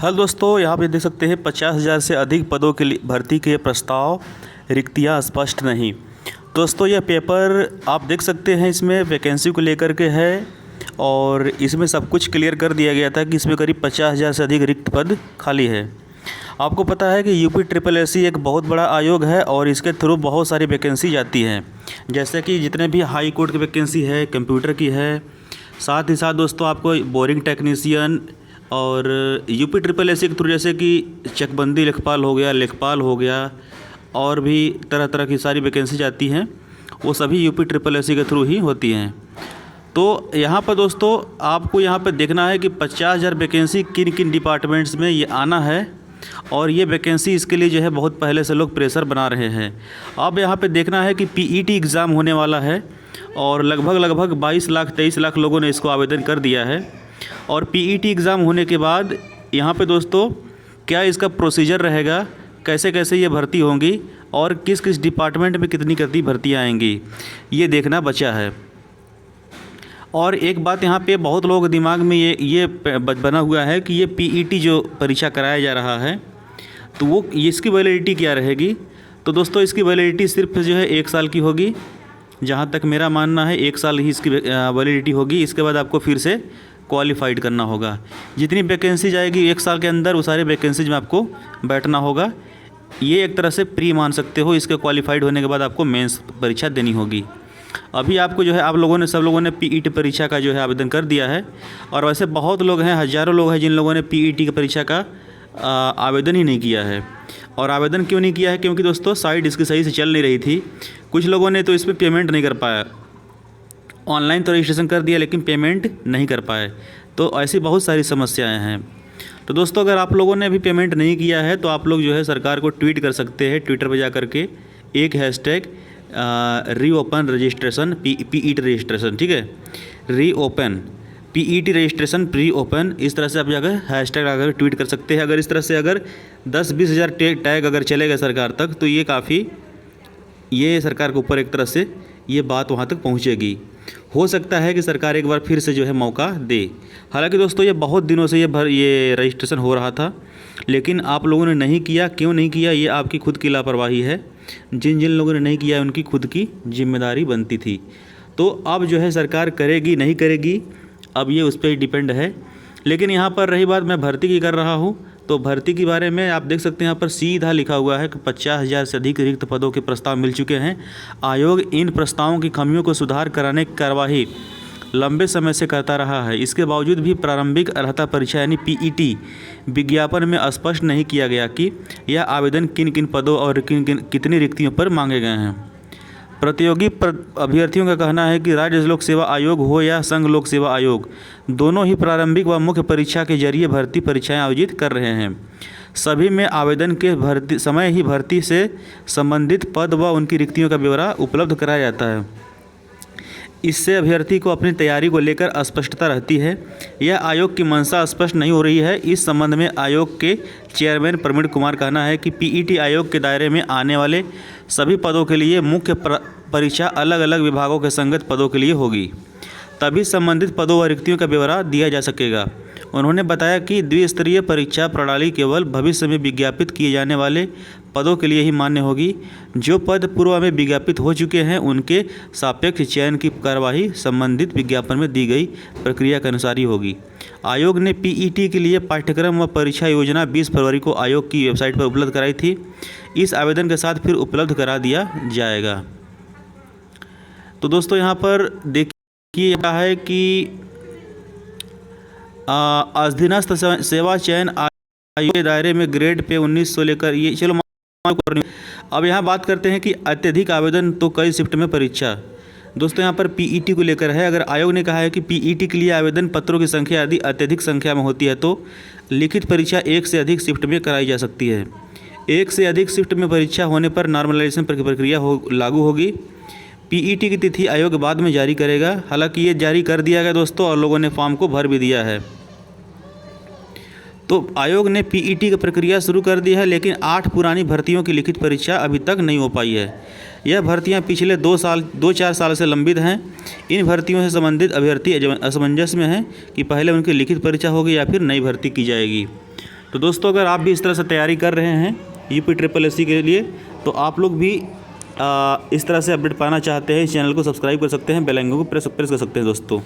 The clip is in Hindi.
हेलो दोस्तों, यहाँ पे देख सकते हैं 50,000 से अधिक पदों के लिए भर्ती के प्रस्ताव, रिक्तियाँ स्पष्ट नहीं। दोस्तों यह पेपर आप देख सकते हैं, इसमें वैकेंसी को लेकर के है और इसमें सब कुछ क्लियर कर दिया गया था कि इसमें करीब 50,000 से अधिक रिक्त पद खाली है। आपको पता है कि यूपी ट्रिपल एससी एक बहुत बड़ा आयोग है और इसके थ्रू बहुत सारी वैकेंसी जाती हैं, जैसे कि जितने भी हाई कोर्ट की वैकेंसी है, कंप्यूटर की है, साथ ही साथ दोस्तों आपको बोरिंग टेक्नीशियन और यूपी ट्रिपल एससी के थ्रू जैसे कि चकबंदी लेखपाल हो गया, लेखपाल हो गया और भी तरह तरह की सारी वैकेंसी जाती हैं, वो सभी यूपी ट्रिपल एससी के थ्रू ही होती हैं। तो यहाँ पर दोस्तों आपको यहाँ पर देखना है कि 50,000 वैकेंसी किन किन डिपार्टमेंट्स में ये आना है और ये वैकेंसी इसके लिए जो है बहुत पहले से लोग प्रेशर बना रहे हैं। अब यहाँ पे देखना है कि पीईटी एग्ज़ाम होने वाला है और लगभग 22 लाख 23 लाख लोगों ने इसको आवेदन कर दिया है। और पीईटी एग्ज़ाम होने के बाद यहाँ पे दोस्तों क्या इसका प्रोसीजर रहेगा, कैसे कैसे ये भर्ती होंगी और किस किस डिपार्टमेंट में कितनी कितनी भर्तियाँ आएंगी, ये देखना बचा है। और एक बात यहाँ पे बहुत लोगों के दिमाग में ये बना हुआ है कि ये पीईटी जो परीक्षा कराया जा रहा है तो वो इसकी वैलिडिटी क्या रहेगी। तो दोस्तों इसकी वैलिडिटी सिर्फ जो है 1 साल की होगी, जहाँ तक मेरा मानना है 1 साल ही इसकी वैलिडिटी होगी। इसके बाद आपको फिर से क्वालिफाइड करना होगा। जितनी वैकेंसी जाएगी 1 साल के अंदर वो सारे वैकेंसीज में आपको बैठना होगा। ये एक तरह से प्री मान सकते हो। इसके क्वालिफाइड होने के बाद आपको मेंस परीक्षा देनी होगी। अभी आपको जो है आप सब लोगों ने पीईटी परीक्षा का जो है आवेदन कर दिया है और वैसे बहुत लोग हैं, हज़ारों लोग हैं जिन लोगों ने पीईटी की परीक्षा का आवेदन ही नहीं किया है। और आवेदन क्यों नहीं किया है? क्योंकि दोस्तों साइट इसकी सही से चल नहीं रही थी। कुछ लोगों ने तो इसमें पेमेंट नहीं कर पाया, ऑनलाइन तो रजिस्ट्रेशन कर दिया लेकिन पेमेंट नहीं कर पाए। तो ऐसी बहुत सारी समस्याएं हैं। तो दोस्तों अगर आप लोगों ने अभी पेमेंट नहीं किया है तो आप लोग जो है सरकार को ट्वीट कर सकते हैं, ट्विटर पर जा करके एक hashtag reopen registration PET registration, ठीक है, reopen PET registration pre open, इस तरह से आप जाकर हैशटैग आकर ट्वीट कर सकते हैं। अगर इस तरह से अगर 10-20 हज़ार टैग अगर चलेगा सरकार तक तो ये काफ़ी, ये सरकार के ऊपर एक तरह से ये बात वहाँ तक पहुँचेगी। हो सकता है कि सरकार एक बार फिर से जो है मौका दे। हालांकि दोस्तों ये बहुत दिनों से ये रजिस्ट्रेशन हो रहा था लेकिन आप लोगों ने नहीं किया। क्यों नहीं किया? ये आपकी खुद की लापरवाही है। जिन जिन लोगों ने नहीं किया उनकी खुद की जिम्मेदारी बनती थी। तो अब जो है सरकार करेगी नहीं करेगी अब ये उस पर डिपेंड है। लेकिन यहाँ पर रही बात मैं भर्ती की कर रहा हूँ, तो भर्ती के बारे में आप देख सकते हैं यहाँ पर सीधा लिखा हुआ है कि 50,000 से अधिक रिक्त पदों के प्रस्ताव मिल चुके हैं। आयोग इन प्रस्तावों की खामियों को सुधार कराने की कार्यवाही लंबे समय से करता रहा है। इसके बावजूद भी प्रारंभिक अर्हता परीक्षा यानी पीईटी विज्ञापन में स्पष्ट नहीं किया गया कि यह आवेदन किन किन पदों और कितनी रिक्तियों पर मांगे गए हैं। प्रतियोगी अभ्यर्थियों का कहना है कि राज्य लोक सेवा आयोग हो या संघ लोक सेवा आयोग, दोनों ही प्रारंभिक व मुख्य परीक्षा के जरिए भर्ती परीक्षाएं आयोजित कर रहे हैं। सभी में आवेदन के समय ही भर्ती से संबंधित पद व उनकी रिक्तियों का ब्यौरा उपलब्ध कराया जाता है। इससे अभ्यर्थी को अपनी तैयारी को लेकर स्पष्टता रहती है। यह आयोग की मंशा स्पष्ट नहीं हो रही है। इस संबंध में आयोग के चेयरमैन प्रवीण कुमार कहना है कि पीईटी आयोग के दायरे में आने वाले सभी पदों के लिए मुख्य परीक्षा अलग अलग विभागों के संगत पदों के लिए होगी, तभी संबंधित पदों व रिक्तियों का ब्यौरा दिया जा सकेगा। उन्होंने बताया कि द्विस्तरीय परीक्षा प्रणाली केवल भविष्य में विज्ञापित किए जाने वाले पदों के लिए ही मान्य होगी। जो पद पूर्व में विज्ञापित हो चुके हैं उनके सापेक्ष चयन की कार्यवाही संबंधित विज्ञापन में दी गई प्रक्रिया के अनुसार ही होगी। आयोग ने पीईटी के लिए पाठ्यक्रम व परीक्षा योजना 20 फरवरी को आयोग की वेबसाइट पर उपलब्ध कराई थी। इस आवेदन के साथ फिर उपलब्ध करा दिया जाएगा। तो दोस्तों यहाँ पर देखिए क्या है कि अधीनस्थ सेवा चयन आयोग के दायरे में ग्रेड पे 1900 लेकर ये चलो। अब यहाँ बात करते हैं कि अत्यधिक आवेदन तो कई शिफ्ट में परीक्षा। दोस्तों यहाँ पर पीईटी को लेकर है। अगर आयोग ने कहा है कि पीईटी के लिए आवेदन पत्रों की संख्या यदि अत्यधिक संख्या में होती है तो लिखित परीक्षा 1 से अधिक शिफ्ट में कराई जा सकती है। 1 से अधिक शिफ्ट में परीक्षा होने पर नॉर्मलाइजेशन प्रक्रिया लागू होगी। पीईटी की तिथि आयोग बाद में जारी करेगा। हालांकि ये जारी कर दिया गया दोस्तों और लोगों ने फॉर्म को भर भी दिया है। तो आयोग ने पीईटी की प्रक्रिया शुरू कर दी है लेकिन 8 पुरानी भर्तियों की लिखित परीक्षा अभी तक नहीं हो पाई है। यह भर्तियां पिछले 2-4 साल से लंबित हैं। इन भर्तियों से संबंधित अभ्यर्थी असमंजस में हैं कि पहले उनकी लिखित परीक्षा होगी या फिर नई भर्ती की जाएगी। तो दोस्तों अगर आप भी इस तरह से तैयारी कर रहे हैं UP SSC के लिए, तो आप लोग भी इस तरह से अपडेट पाना चाहते हैं, इस चैनल को सब्सक्राइब कर सकते हैं, बेल आइकन को प्रेस कर सकते हैं दोस्तों।